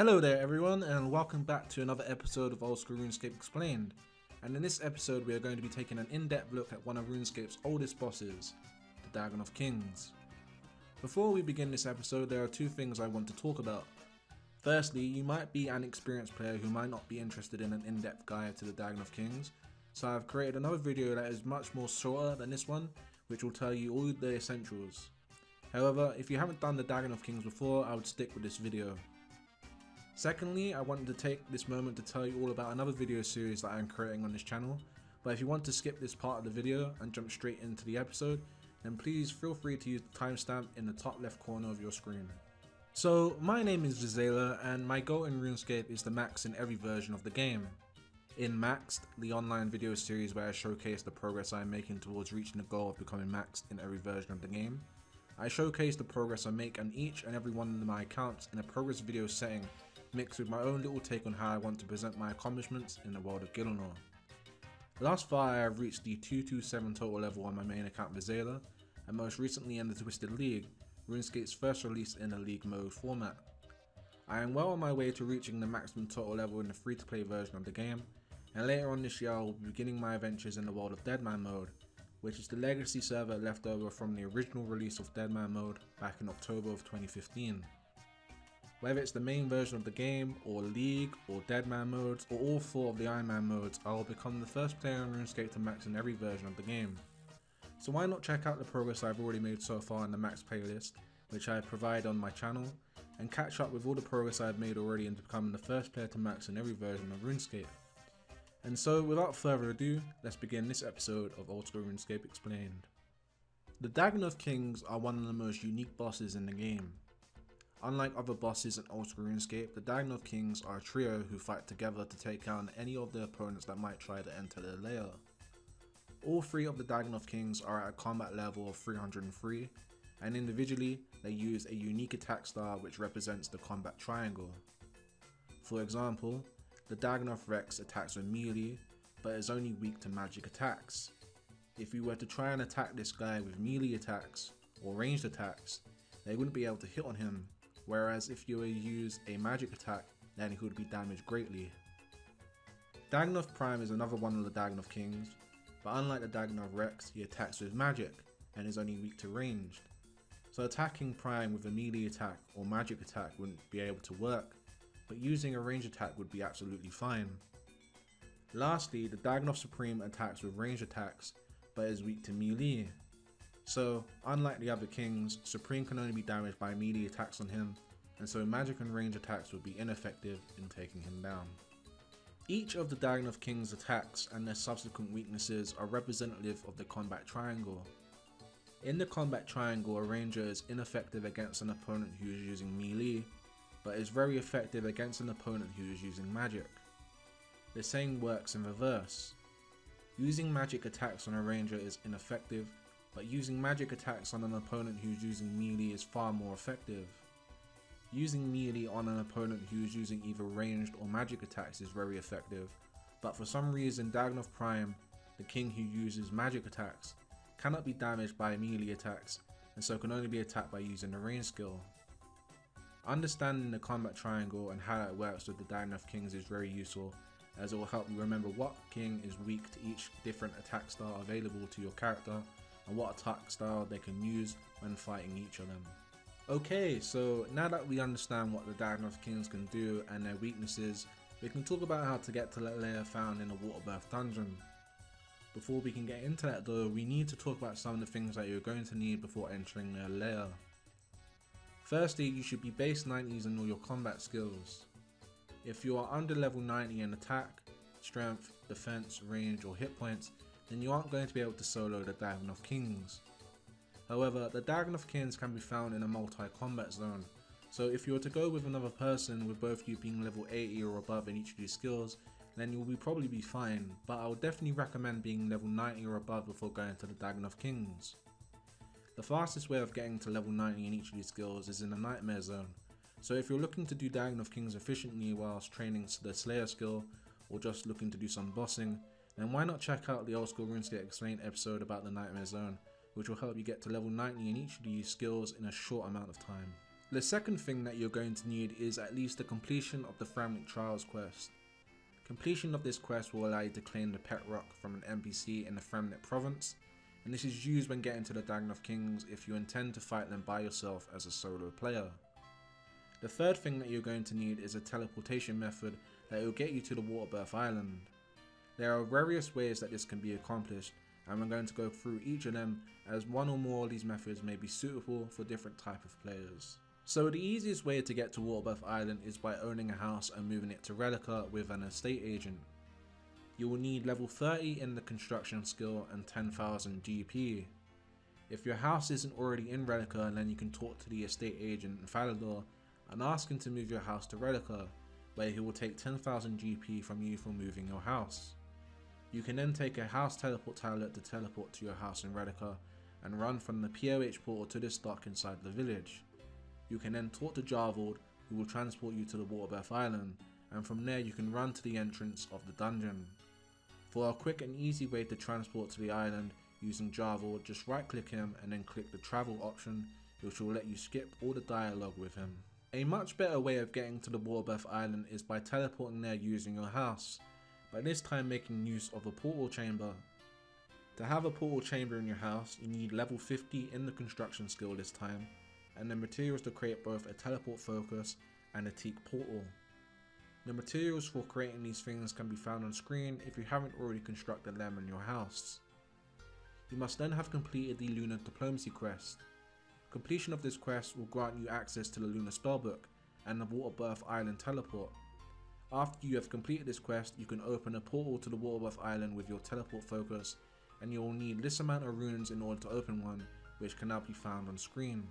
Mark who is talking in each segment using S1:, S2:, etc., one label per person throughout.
S1: Hello there everyone, and welcome back to another episode of Oldschool Runescape Explained. And in this episode we are going to be taking an in-depth look at one of RuneScape's oldest bosses, the Dagganoth Kings. Before we begin this episode, there are two things I want to talk about. Firstly, you might be an experienced player who might not be interested in an in-depth guide to the Dagganoth Kings, so I've created another video that is much more shorter than this one, which will tell you all the essentials. However, if you haven't done the Dagganoth Kings before, I would stick with this video. Secondly, I wanted to take this moment to tell you all about another video series that I am creating on this channel, but if you want to skip this part of the video and jump straight into the episode, then please feel free to use the timestamp in the top left corner of your screen. So, my name is Vizela, and my goal in RuneScape is to max in every version of the game. In Maxed, the online video series where I showcase the progress I am making towards reaching the goal of becoming maxed in every version of the game, I showcase the progress I make on each and every one of my accounts in a progress video setting, mixed with my own little take on how I want to present my accomplishments in the world of Dagganoth. Thus far I have reached the 227 total level on my main account Vizela, and most recently in the Twisted League, RuneScape's first release in the League mode format. I am well on my way to reaching the maximum total level in the free-to-play version of the game, and later on this year I will be beginning my adventures in the world of Deadman mode, which is the legacy server left over from the original release of Deadman mode back in October of 2015. Whether it's the main version of the game, or League, or Deadman modes, or all four of the Iron Man modes, I will become the first player in RuneScape to max in every version of the game. So why not check out the progress I've already made so far in the max playlist, which I provide on my channel, and catch up with all the progress I've made already into becoming the first player to max in every version of RuneScape. And so without further ado, let's begin this episode of Oldschool Runescape Explained. The Dagganoth Kings are one of the most unique bosses in the game. Unlike other bosses in Oldschool Runescape, the Dagganoth Kings are a trio who fight together to take down any of the opponents that might try to enter their lair. All three of the Dagganoth Kings are at a combat level of 303, and individually they use a unique attack style which represents the combat triangle. For example, the Dagganoth Rex attacks with melee, but is only weak to magic attacks. If you were to try and attack this guy with melee attacks, or ranged attacks, they wouldn't be able to hit on him, whereas if you were to use a magic attack, then he would be damaged greatly. Dagganoth Prime is another one of the Dagganoth Kings, but unlike the Dagganoth Rex, he attacks with magic, and is only weak to ranged. So attacking Prime with a melee attack or magic attack wouldn't be able to work, but using a ranged attack would be absolutely fine. Lastly, the Dagganoth Supreme attacks with ranged attacks, but is weak to melee. So, unlike the other kings, Supreme can only be damaged by melee attacks on him, and so magic and range attacks would be ineffective in taking him down. Each of the Dagganoth Kings' attacks and their subsequent weaknesses are representative of the combat triangle. In the combat triangle, a ranger is ineffective against an opponent who is using melee, but is very effective against an opponent who is using magic. The same works in reverse. Using magic attacks on a ranger is ineffective, but using magic attacks on an opponent who's using melee is far more effective. Using melee on an opponent who's using either ranged or magic attacks is very effective, but for some reason Dagganoth Prime, the king who uses magic attacks, cannot be damaged by melee attacks, and so can only be attacked by using the range skill. Understanding the combat triangle and how it works with the Dagganoth Kings is very useful, as it will help you remember what king is weak to each different attack style available to your character, and what attack style they can use when fighting each of them. Okay, so now that we understand what the Dagganoth Kings can do and their weaknesses, we can talk about how to get to the lair found in the Waterbirth dungeon. Before we can get into that though, we need to talk about some of the things that you're going to need before entering their lair. Firstly, you should be base 90s in all your combat skills. If you are under level 90 in attack, strength, defense, range or hit points, then you aren't going to be able to solo the Dagganoth Kings. However, the Dagganoth Kings can be found in a multi-combat zone, so if you were to go with another person with both you being level 80 or above in each of these skills, then you'll probably be fine, but I would definitely recommend being level 90 or above before going to the Dagganoth Kings. The fastest way of getting to level 90 in each of these skills is in the Nightmare Zone, so if you're looking to do Dagganoth Kings efficiently whilst training to the Slayer skill, or just looking to do some bossing, then why not check out the Oldschool Runescape Explained episode about the Nightmare Zone, which will help you get to level 90 in each of these skills in a short amount of time. The second thing that you're going to need is at least the completion of the Framnik Trials quest. Completion of this quest will allow you to claim the pet rock from an NPC in the Framnik province, and this is used when getting to the Dagganoth Kings if you intend to fight them by yourself as a solo player. The third thing that you're going to need is a teleportation method that will get you to the Waterbirth Island. There are various ways that this can be accomplished, and we're going to go through each of them as one or more of these methods may be suitable for different type of players. So the easiest way to get to Waterbirth Island is by owning a house and moving it to Relica with an estate agent. You will need level 30 in the construction skill and 10,000 GP. If your house isn't already in Relica, then you can talk to the estate agent in Falador and ask him to move your house to Relica, where he will take 10,000 GP from you for moving your house. You can then take a house teleport tablet to teleport to your house in Relica and run from the POH portal to this dock inside the village. You can then talk to Jarvold, who will transport you to the Waterbirth Island, and from there you can run to the entrance of the dungeon. For a quick and easy way to transport to the island using Jarvold, just right click him and then click the travel option, which will let you skip all the dialogue with him. A much better way of getting to the Waterbirth Island is by teleporting there using your house, but this time making use of a portal chamber. To have a portal chamber in your house, you need level 50 in the construction skill this time, and the materials to create both a teleport focus and a teak portal. The materials for creating these things can be found on screen if you haven't already constructed them in your house. You must then have completed the Lunar Diplomacy quest. Completion of this quest will grant you access to the Lunar Spellbook and the Waterbirth Island teleport. After you have completed this quest, you can open a portal to the Waterbirth Island with your teleport focus, and you will need this amount of runes in order to open one, which can now be found on screen.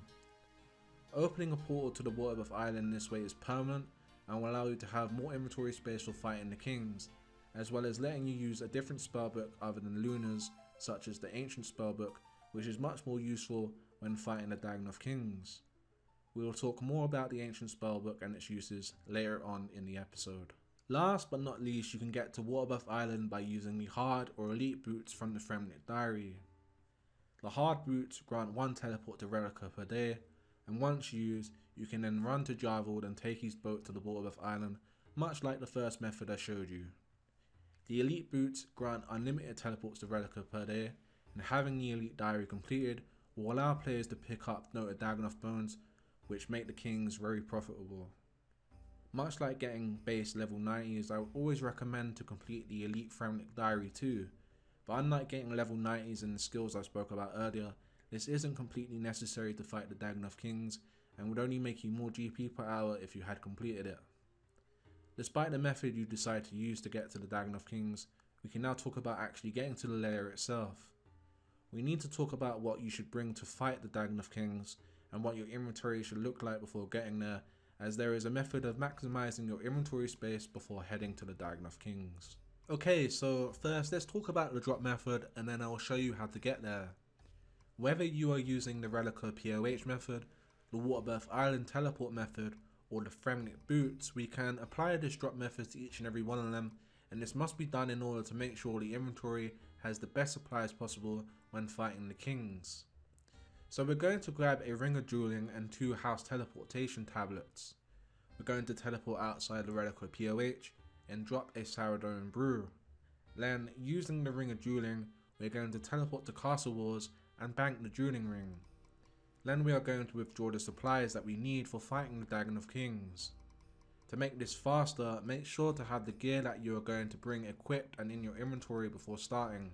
S1: Opening a portal to the Waterbirth Island this way is permanent and will allow you to have more inventory space for fighting the kings, as well as letting you use a different spellbook other than Luna's, such as the Ancient Spellbook, which is much more useful when fighting the Dagganoth Kings. We will talk more about the Ancient Spellbook and its uses later on in the episode. Last but not least, you can get to Waterbirth Island by using the hard or elite boots from the Framnik Diary. The hard boots grant one teleport to Relica per day, and once used, you can then run to Jarvold and take his boat to the Waterbirth Island, much like the first method I showed you. The elite boots grant unlimited teleports to Relica per day, and having the elite diary completed will allow players to pick up noted Dagganoth bones, which make the kings very profitable. Much like getting base level 90s, I would always recommend to complete the elite Framnik diary too, but unlike getting level 90s in the skills I spoke about earlier, this isn't completely necessary to fight the Dagganoth Kings and would only make you more GP per hour if you had completed it. Despite the method you decide to use to get to the Dagganoth Kings, we can now talk about actually getting to the lair itself. We need to talk about what you should bring to fight the Dagganoth Kings and what your inventory should look like before getting there, as there is a method of maximizing your inventory space before heading to the Dagganoth Kings. Okay, so first let's talk about the drop method and then I will show you how to get there. Whether you are using the Relica POH method, the Waterbirth Island teleport method, or the Framnik boots, we can apply this drop method to each and every one of them, and this must be done in order to make sure the inventory has the best supplies possible when fighting the kings. So we're going to grab a ring of dueling and 2 house teleportation tablets. We're going to teleport outside the Relica POH and drop a sourdough and brew. Then, using the ring of dueling, we're going to teleport to Castle Wars and bank the dueling ring. Then we are going to withdraw the supplies that we need for fighting the Dagganoth Kings. To make this faster, make sure to have the gear that you are going to bring equipped and in your inventory before starting.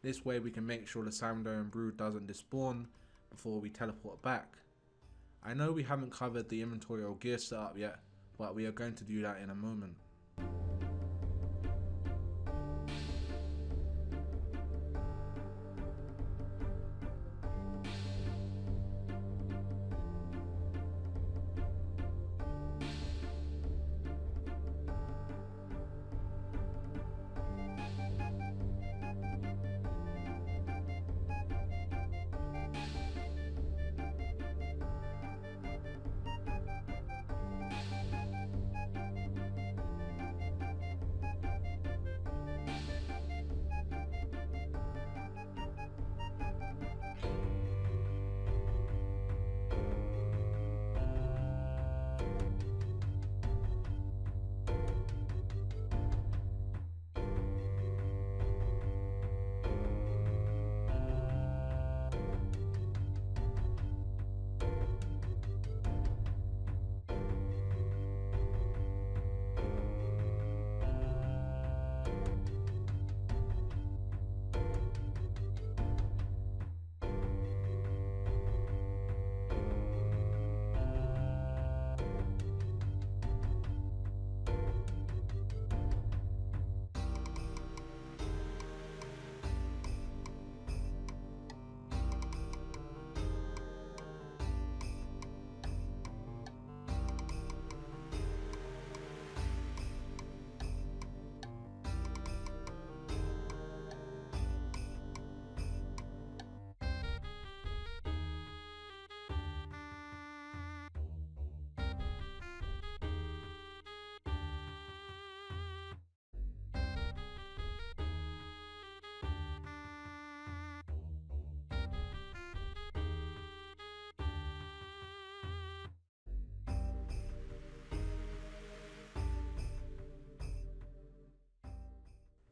S1: This way we can make sure the sourdough and brew doesn't despawn before we teleport back. I know we haven't covered the inventory or gear setup yet, but we are going to do that in a moment.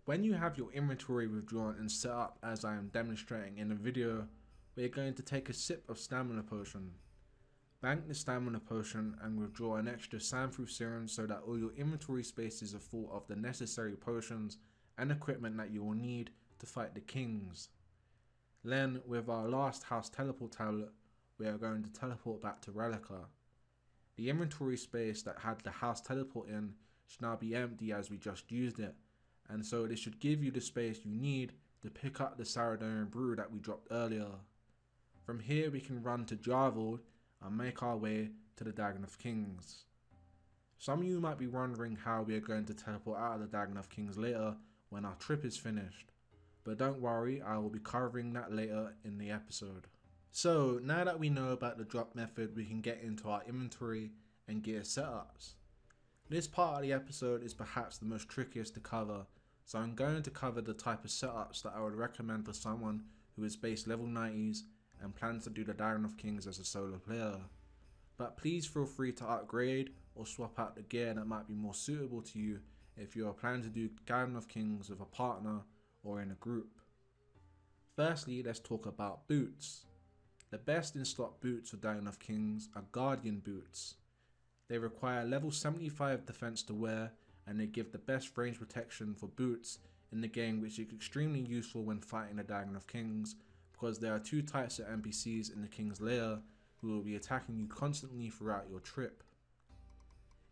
S1: When you have your inventory withdrawn and set up as I am demonstrating in the video, we are going to take a sip of stamina potion. Bank the stamina potion and withdraw an extra Sanfru serum so that all your inventory spaces are full of the necessary potions and equipment that you will need to fight the kings. Then, with our last house teleport tablet, we are going to teleport back to Relica. The inventory space that had the house teleport in should now be empty as we just used it, and so this should give you the space you need to pick up the Saradonian brew that we dropped earlier. From here we can run to Jarvold and make our way to the Dagganoth Kings. Some of you might be wondering how we are going to teleport out of the Dagganoth Kings later when our trip is finished, but don't worry, I will be covering that later in the episode. So now that we know about the drop method, we can get into our inventory and gear setups. This part of the episode is perhaps the most trickiest to cover, so I'm going to cover the type of setups that I would recommend for someone who is base level 90s and plans to do the Dagganoth Kings as a solo player. But please feel free to upgrade or swap out the gear that might be more suitable to you if you are planning to do Dagganoth Kings with a partner or in a group. Firstly, let's talk about boots. The best in stock boots for Dagganoth Kings are Guardian boots. They require level 75 defense to wear, and they give the best range protection for boots in the game, which is extremely useful when fighting the Dagganoth Kings, because there are two types of NPCs in the King's Lair who will be attacking you constantly throughout your trip.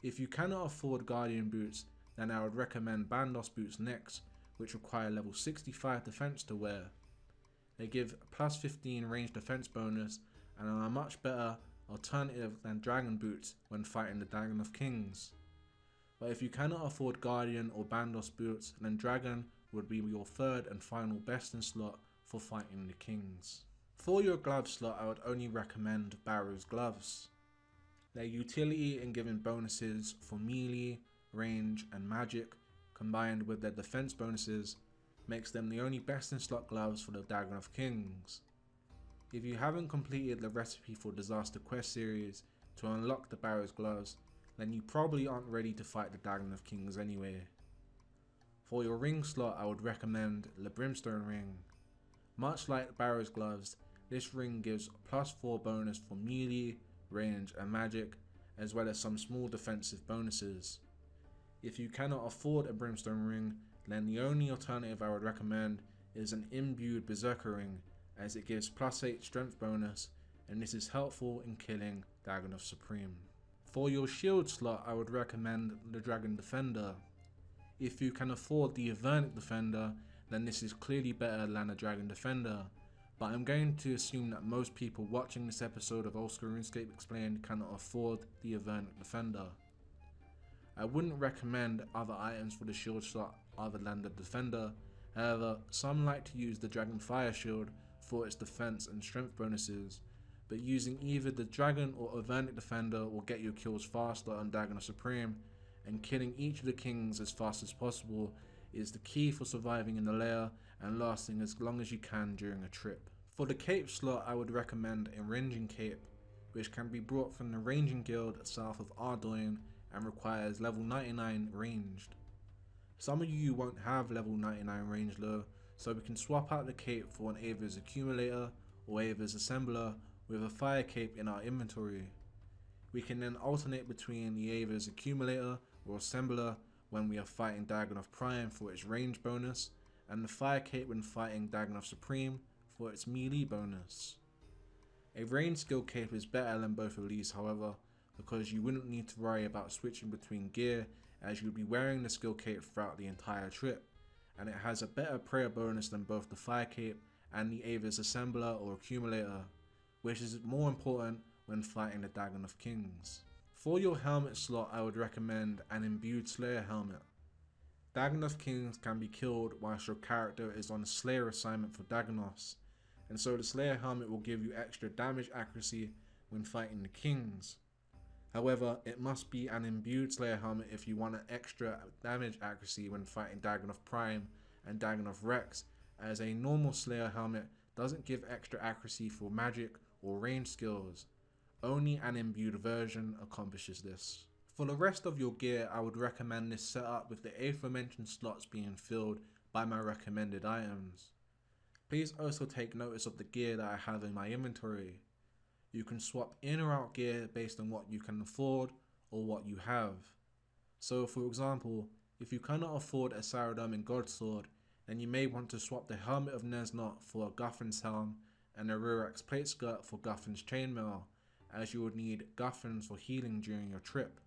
S1: If you cannot afford Guardian boots, then I would recommend Bandos boots next, which require level 65 defense to wear. They give a plus 15 range defense bonus and are a much better alternative than Dragon boots when fighting the Dagganoth Kings. But if you cannot afford Guardian or Bandos boots, then Dragon would be your third and final best in slot for fighting the Kings. For your glove slot, I would only recommend Barrow's gloves. Their utility in giving bonuses for melee, range and magic, combined with their defense bonuses, makes them the only best in slot gloves for the Dagganoth Kings. If you haven't completed the recipe for Disaster Quest series to unlock the Barrow's gloves, then you probably aren't ready to fight the Dagganoth Kings anyway. For your ring slot, I would recommend the Brimstone ring. Much like Barrow's gloves, this ring gives plus 4 bonus for melee, range and magic, as well as some small defensive bonuses. If you cannot afford a Brimstone ring, then the only alternative I would recommend is an imbued Berserker ring, as it gives plus 8 strength bonus, and this is helpful in killing Dagganoth Supreme. For your shield slot, I would recommend the Dragon Defender. If you can afford the Avernic Defender, then this is clearly better than a Dragon Defender, but I'm going to assume that most people watching this episode of Oldschool Runescape Explained cannot afford the Avernic Defender. I wouldn't recommend other items for the shield slot other than the Defender. However, some like to use the Dragon Fire Shield for its defense and strength bonuses, but using either the Dragon or Avernic Defender will get your kills faster on Dagganoth Supreme, and killing each of the kings as fast as possible is the key for surviving in the lair and lasting as long as you can during a trip. For the cape slot, I would recommend a ranging cape, which can be brought from the ranging guild south of Ardoin and requires level 99 ranged. Some of you won't have level 99 range though, so we can swap out the cape for an Ava's Accumulator or Ava's Assembler with a fire cape in our inventory. We can then alternate between the Ava's Accumulator or Assembler when we are fighting Dagganoth Prime for its range bonus, and the fire cape when fighting Dagganoth Supreme for its melee bonus. A range skill cape is better than both of these however, because you wouldn't need to worry about switching between gear as you'll be wearing the skill cape throughout the entire trip, and it has a better prayer bonus than both the fire cape and the Ava's Assembler or Accumulator, which is more important when fighting the Dagganoth Kings. For your helmet slot, I would recommend an imbued Slayer helmet. Dagganoth Kings can be killed whilst your character is on a Slayer assignment for Dagganoths, and so the Slayer helmet will give you extra damage accuracy when fighting the Kings. However, it must be an imbued Slayer helmet if you want an extra damage accuracy when fighting Dagganoth Prime and Dagganoth Rex, as a normal Slayer helmet doesn't give extra accuracy for magic or range skills. Only an imbued version accomplishes this. For the rest of your gear, I would recommend this setup with the aforementioned slots being filled buy my recommended items. Please also take notice of the gear that I have in my inventory. You can swap in or out gear based on what you can afford or what you have. So for example, if you cannot afford a Saradomin Godsword, then you may want to swap the Helmet of Nesnot for a Guffin's Helm and a Rurax Plate Skirt for Guffin's Chainmail, as you would need Guffins for healing during your trip.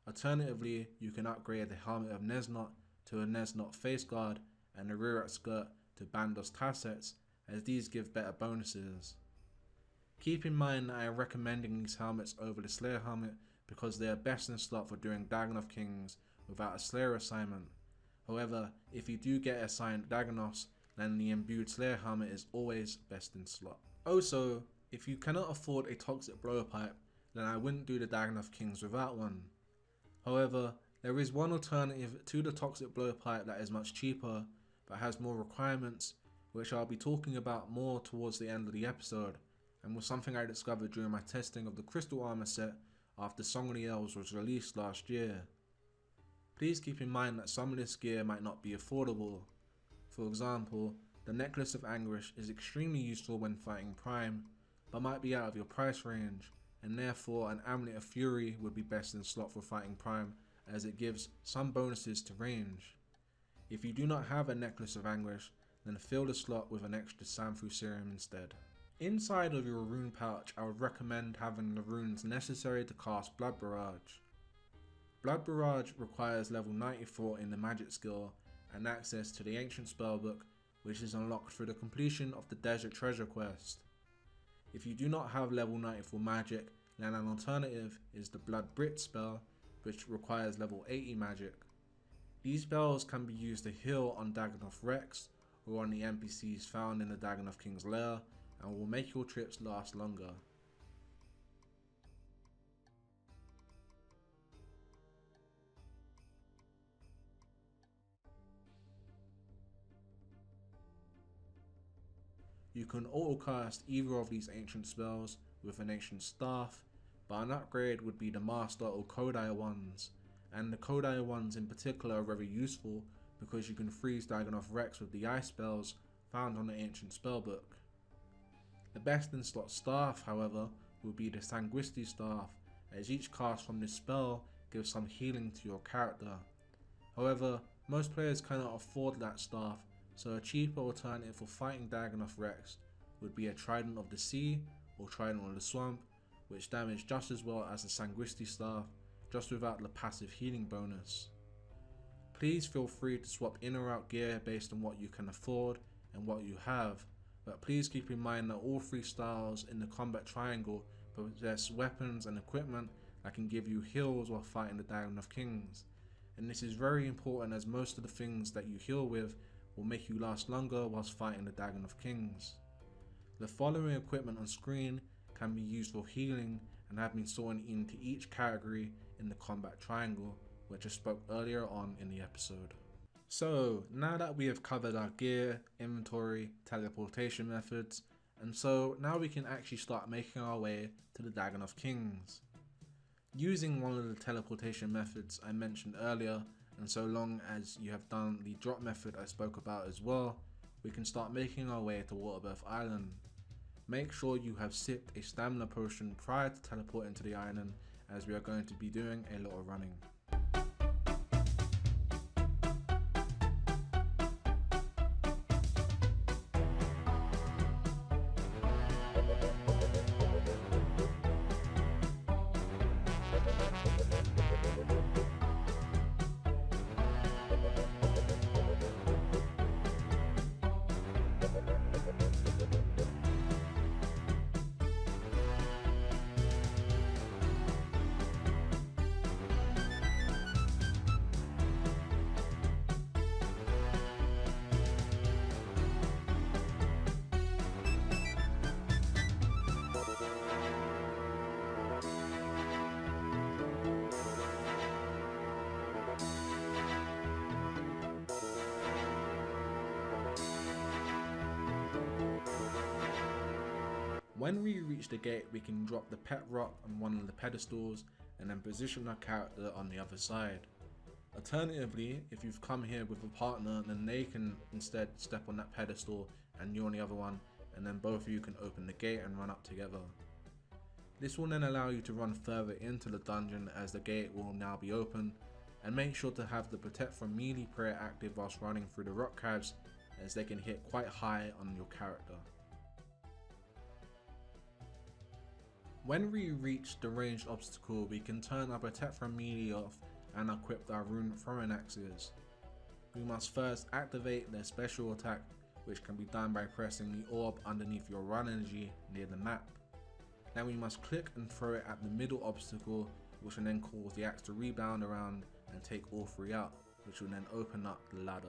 S1: Alternatively, you can upgrade the Helmet of Nesnot to a Nesnot Face Guard and a Rurax Skirt to Bandos Tassets, as these give better bonuses. Keep in mind that I am recommending these helmets over the Slayer helmet because they are best in slot for doing Dagganoth Kings without a Slayer assignment. However, if you do get assigned Dagganoths, then the imbued Slayer helmet is always best in slot. Also, if you cannot afford a Toxic Blowpipe, then I wouldn't do the Dagganoth Kings without one. However, there is one alternative to the Toxic Blowpipe that is much cheaper but has more requirements, which I'll be talking about more towards the end of the episode, and was something I discovered during my testing of the Crystal Armor set after Song of the Elves was released last year. Please keep in mind that some of this gear might not be affordable. For example, the Necklace of Anguish is extremely useful when fighting Prime, but might be out of your price range, and therefore an Amulet of Fury would be best in slot for fighting Prime, as it gives some bonuses to range. If you do not have a Necklace of Anguish, then fill the slot with an extra Sanfu Serum instead. Inside of your rune pouch, I would recommend having the runes necessary to cast Blood Barrage. Blood Barrage requires level 94 in the magic skill and access to the ancient spellbook, which is unlocked through the completion of the Desert Treasure quest. If you do not have level 94 magic, then an alternative is the Blood Brit spell, which requires level 80 magic. These spells can be used to heal on Dagganoth Rex or on the NPCs found in the Dagganoth King's lair, and will make your trips last longer. You can auto-cast either of these ancient spells with an ancient staff, but an upgrade would be the Master or Kodai ones, and the Kodai ones in particular are very useful because you can freeze Dagganoth Rex with the ice spells found on the ancient spellbook. The best in slot staff, however, will be the Sanguisti staff, as each cast from this spell gives some healing to your character. However, most players cannot afford that staff, so a cheaper alternative for fighting Dagganoth Rex would be a Trident of the Sea or Trident of the Swamp, which damage just as well as the Sanguisti staff, just without the passive healing bonus. Please feel free to swap in or out gear based on what you can afford and what you have, but please keep in mind that all three styles in the combat triangle possess weapons and equipment that can give you heals while fighting the Dagganoth Kings, and this is very important as most of the things that you heal with will make you last longer whilst fighting the Dagganoth Kings. The following equipment on screen can be used for healing and have been sorted into each category in the combat triangle, which I spoke earlier on in the episode. So now that we have covered our gear, inventory, teleportation methods, and so now we can actually start making our way to the Dagganoth Kings. Using one of the teleportation methods I mentioned earlier, and so long as you have done the drop method I spoke about as well, we can start making our way to Waterbirth Island. Make sure you have sipped a stamina potion prior to teleporting to the island, as we are going to be doing a lot of running. When we reach the gate, we can drop the pet rock on one of the pedestals and then position our character on the other side. Alternatively, if you've come here with a partner, then they can instead step on that pedestal and you're on the other one, and then both of you can open the gate and run up together. This will then allow you to run further into the dungeon as the gate will now be open, and make sure to have the protect from melee prayer active whilst running through the rock caves, as they can hit quite high on your character. When we reach the ranged obstacle, we can turn our protect from melee off and equip our rune throwing axes. We must first activate their special attack, which can be done by pressing the orb underneath your run energy near the map. Then we must click and throw it at the middle obstacle, which will then cause the axe to rebound around and take all three out, which will then open up the ladder.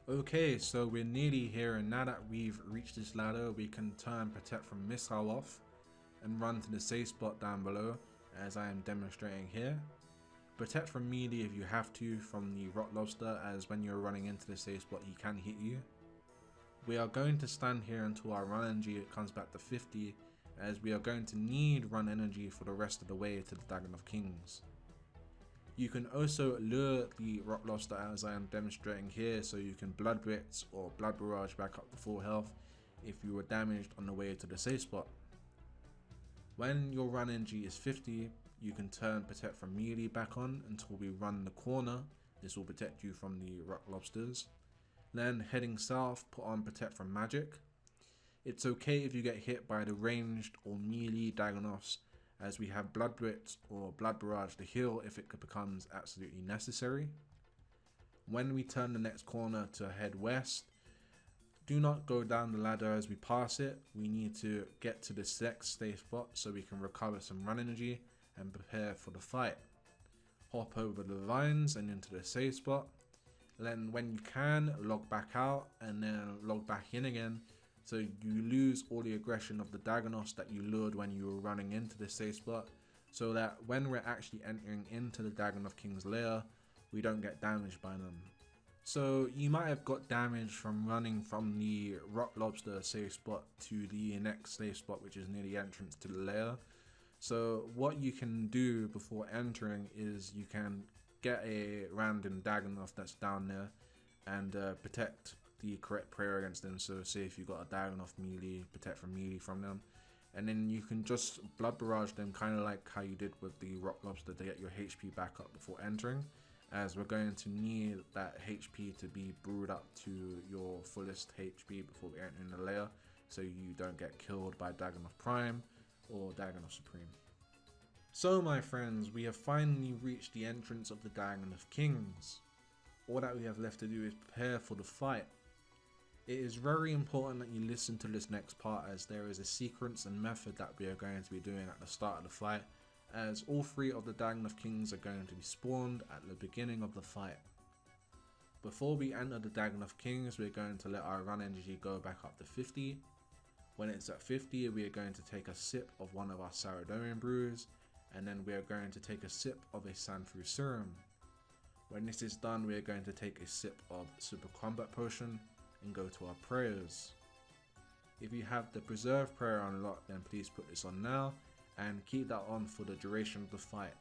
S1: Okay, so we're nearly here, and now that we've reached this ladder, we can turn protect from missile off and run to the safe spot down below, as I am demonstrating here. Protect from melee if you have to from the rock lobster, as when you're running into the safe spot he can hit you. We are going to stand here until our run energy comes back to 50, as we are going to need run energy for the rest of the way to the Dagganoth Kings. You can also lure the rock lobster as I am demonstrating here, so you can blood blitz or blood barrage back up to full health if you were damaged on the way to the safe spot. When your run energy is 50, you can turn protect from melee back on until we run the corner. This will protect you from the rock lobsters. Then heading south, put on protect from magic. It's okay if you get hit by the ranged or melee Dagganoths, as we have blood blitz or blood barrage to heal if it becomes absolutely necessary. When we turn the next corner to head west, do not go down the ladder as we pass it. We need to get to the next safe spot so we can recover some run energy and prepare for the fight. Hop over the vines and into the safe spot. Then when you can, log back out and then log back in again, so you lose all the aggression of the Dagganoths that you lured when you were running into the safe spot, so that when we're actually entering into the Dagganoth King's lair, we don't get damaged by them. So you might have got damage from running from the rock lobster safe spot to the next safe spot, which is near the entrance to the lair. So what you can do before entering is you can get a random Dagganoth that's down there and protect the correct prayer against them. So say if you got a Dagganoth melee, protect from melee from them, and then you can just blood barrage them, kind of like how you did with the rock lobster, to get your HP back up before entering, as we're going to need that HP to be brewed up to your fullest HP before we enter in the lair, so you don't get killed by Dagganoth Prime or Dagganoth Supreme. So my friends, we have finally reached the entrance of the Dagganoth Kings. All that we have left to do is prepare for the fight. It is very important that you listen to this next part, as there is a sequence and method that we are going to be doing at the start of the fight, as all three of the Dagganoth Kings are going to be spawned at the beginning of the fight. Before we enter the Dagganoth Kings, we are going to let our run energy go back up to 50. When it's at 50, we are going to take a sip of one of our Saradomian brews, and then we are going to take a sip of a Sanfru Serum. When this is done, we are going to take a sip of Super Combat Potion and go to our prayers. If you have the Preserve prayer unlocked, then please put this on now and keep that on for the duration of the fight.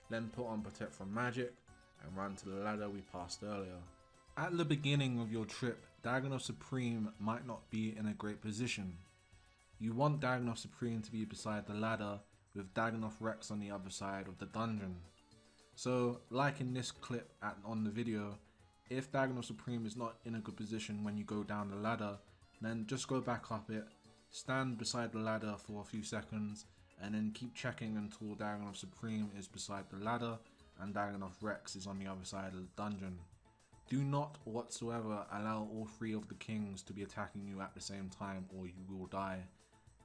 S1: then put on Protect from Magic and run to the ladder we passed earlier. At the beginning of your trip, Dagganoth Supreme might not be in a great position. You want Dagganoth Supreme to be beside the ladder with Dagganoth Rex on the other side of the dungeon. So, like in this clip on the video, if Dagganoth Supreme is not in a good position when you go down the ladder, then just go back up it, stand beside the ladder for a few seconds, and then keep checking until Dagganoth Supreme is beside the ladder and Dagganoth Rex is on the other side of the dungeon. Do not whatsoever allow all three of the kings to be attacking you at the same time or you will die,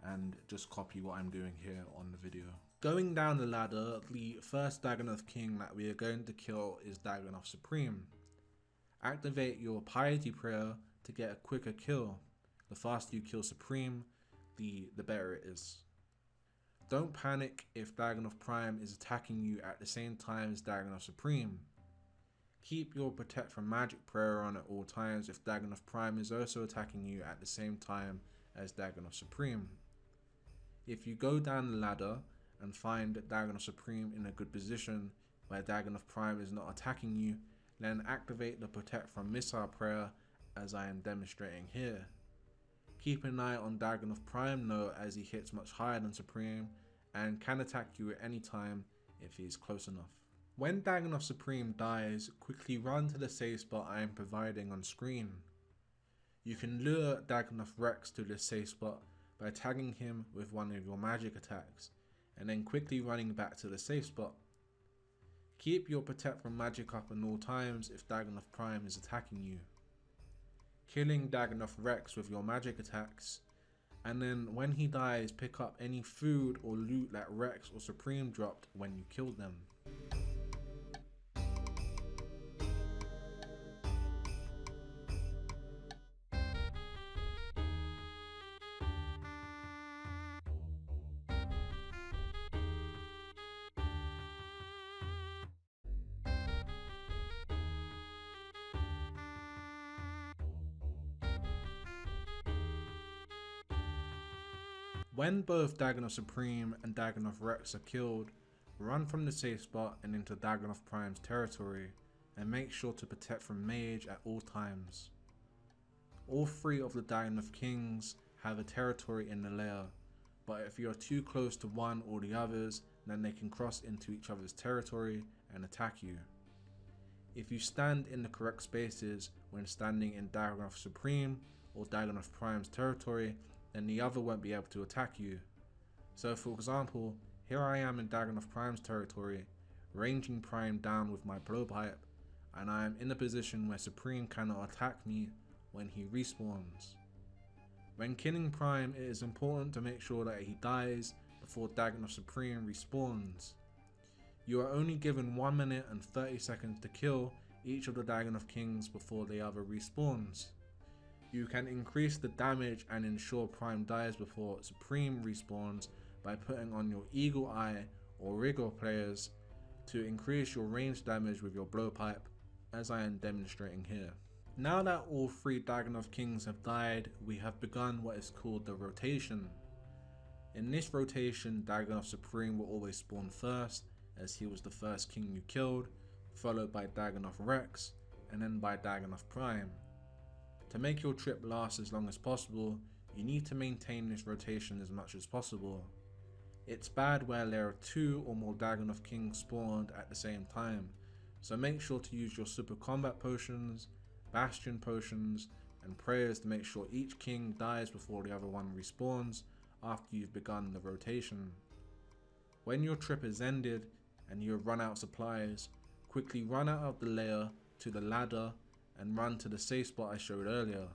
S1: and just copy what I'm doing here on the video. Going down the ladder, the first Dagganoth King that we are going to kill is Dagganoth Supreme. Activate your Piety Prayer to get a quicker kill. The faster you kill Supreme, the better it is. Don't panic if Dagganoth Prime is attacking you at the same time as Dagganoth Supreme. Keep your Protect from Magic prayer on at all times if Dagganoth Prime is also attacking you at the same time as Dagganoth Supreme. If you go down the ladder and find Dagganoth Supreme in a good position where Dagganoth Prime is not attacking you, then activate the Protect from Missile prayer as I am demonstrating here. Keep an eye on Dagganoth Prime though, as he hits much higher than Supreme and can attack you at any time if he is close enough. When Dagganoth Supreme dies, quickly run to the safe spot I am providing on screen. You can lure Dagganoth Rex to this safe spot by tagging him with one of your magic attacks, and then quickly running back to the safe spot. Keep your Protect from Magic up at all times if Dagganoth Prime is attacking you. Killing Dagganoth Rex with your magic attacks, and then when he dies, pick up any food or loot that Rex or Supreme dropped when you killed them. When both Dagganoth Supreme and Dagganoth Rex are killed, run from the safe spot and into Dagganoth Prime's territory, and make sure to protect from Mage at all times. All three of the Dagganoth Kings have a territory in the lair, but if you are too close to one or the others, then they can cross into each other's territory and attack you. If you stand in the correct spaces when standing in Dagganoth Supreme or Dagganoth Prime's territory, then the other won't be able to attack you. So for example, here I am in Dagganoth Prime's territory, ranging Prime down with my blowpipe, and I am in a position where Supreme cannot attack me when he respawns. When killing Prime, it is important to make sure that he dies before Dagganoth Supreme respawns. You are only given 1 minute and 30 seconds to kill each of the Dagganoth Kings before the other respawns. You can increase the damage and ensure Prime dies before Supreme respawns by putting on your Eagle Eye or Rigor players to increase your range damage with your blowpipe, as I am demonstrating here. Now that all three Dagganoth Kings have died, we have begun what is called the rotation. In this rotation, Dagganoth Supreme will always spawn first, as he was the first king you killed, followed by Dagganoth Rex, and then by Dagganoth Prime. To make your trip last as long as possible, you need to maintain this rotation as much as possible. It's bad where there are 2 or more Dagganoth Kings spawned at the same time, so make sure to use your super combat potions, bastion potions, and prayers to make sure each king dies before the other one respawns after you've begun the rotation. When your trip is ended and you have run out of supplies, quickly run out of the lair to the ladder and run to the safe spot I showed earlier.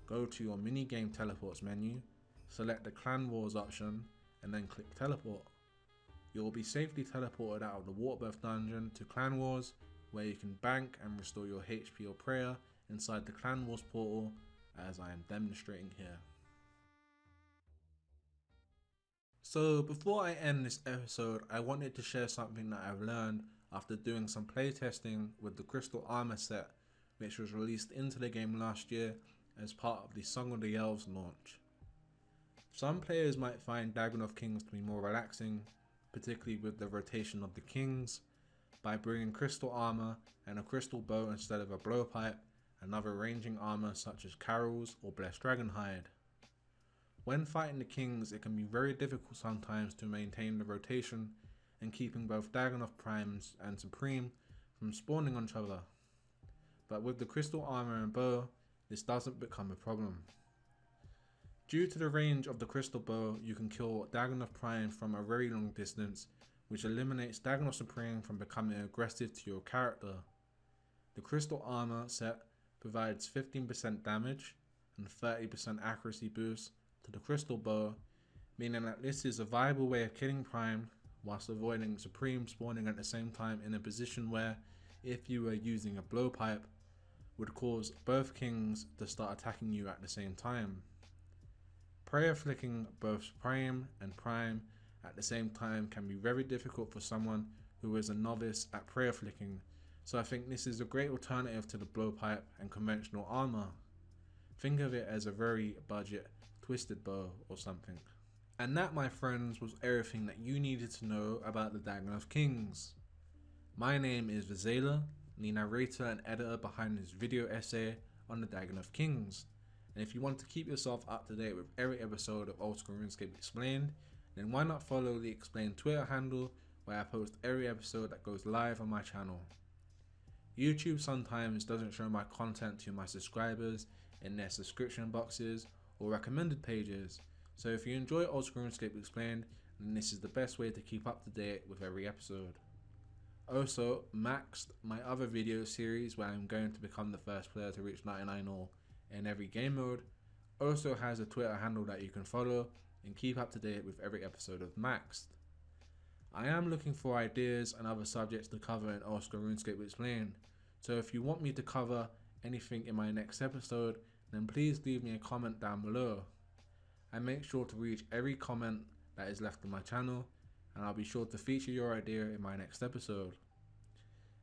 S1: Go to your minigame teleports menu, select the Clan Wars option, and then click teleport. You will be safely teleported out of the Waterbirth dungeon to Clan Wars, where you can bank and restore your HP or prayer inside the Clan Wars portal, as I am demonstrating here. So before I end this episode, I wanted to share something that I've learned after doing some playtesting with the Crystal Armor set, which was released into the game last year as part of the Song of the Elves launch. Some players might find Dagganoth Kings to be more relaxing, particularly with the rotation of the kings, by bringing crystal armor and a crystal bow instead of a blowpipe, and other ranging armor such as Carol's or Blessed Dragonhide. When fighting the kings, it can be very difficult sometimes to maintain the rotation and keeping both Dagganoth Primes and Supreme from spawning on each other. But with the crystal armor and bow, this doesn't become a problem. Due to the range of the crystal bow, you can kill Dagganoth Prime from a very long distance, which eliminates Dagganoth Supreme from becoming aggressive to your character. The crystal armor set provides 15% damage and 30% accuracy boost to the crystal bow, meaning that this is a viable way of killing Prime whilst avoiding Supreme spawning at the same time in a position where, if you were using a blowpipe, would cause both kings to start attacking you at the same time. Prayer flicking both Supreme and Prime at the same time can be very difficult for someone who is a novice at prayer flicking, so I think this is a great alternative to the blowpipe and conventional armor. Think of it as a very budget twisted bow or something. And that, my friends, was everything that you needed to know about the Dagganoth Kings. My name is Vizela, the narrator and editor behind this video essay on the Dagganoth Kings. And if you want to keep yourself up to date with every episode of Oldschool Runescape Explained, then why not follow the Explained Twitter handle, where I post every episode that goes live on my channel. YouTube sometimes doesn't show my content to my subscribers in their subscription boxes or recommended pages, so if you enjoy Oldschool Runescape Explained, then this is the best way to keep up to date with every episode. Also, Maxed, my other video series where I'm going to become the first player to reach 99 or in every game mode, also has a Twitter handle that you can follow and keep up to date with every episode of Maxed. I am looking for ideas and other subjects to cover in Oldschool Runescape Explained, so if you want me to cover anything in my next episode, then please leave me a comment down below. I make sure to read every comment that is left on my channel, and I'll be sure to feature your idea in my next episode.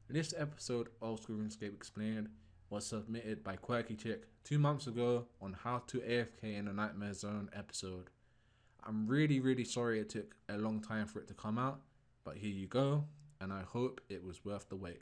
S1: This episode of Oldschool Runescape Explained was submitted by Quirky Chick 2 months ago on How to AFK in the Nightmare Zone episode. I'm really sorry it took a long time for it to come out, but here you go, and I hope it was worth the wait.